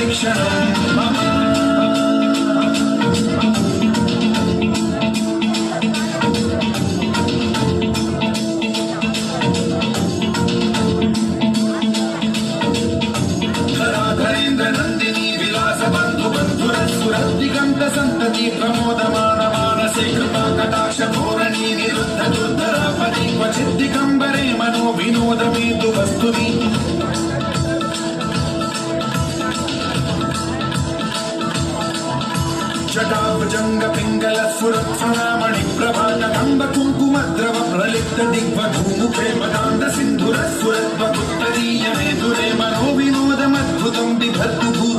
शिक्षणं मम नंदिनी विलास बंधु बंधुरसुरदिगंत संतति प्रमोदमान मानसे कृपा कटाक्ष धोरणी निरुद्ध दुर्धरापदि क्वचित् दिगंबरे मनो विनोद मेतु वस्तुनि जटाभुजंग पिंगल सुरत्सनामणि प्रभात कंब कुंकुम द्रव प्रलिप्त दिग्वधूमुखे मदांध सिंधुर सुरत्व उत्तरीय मेधुरे मनो विनोदमद्भुतं बिभर्तु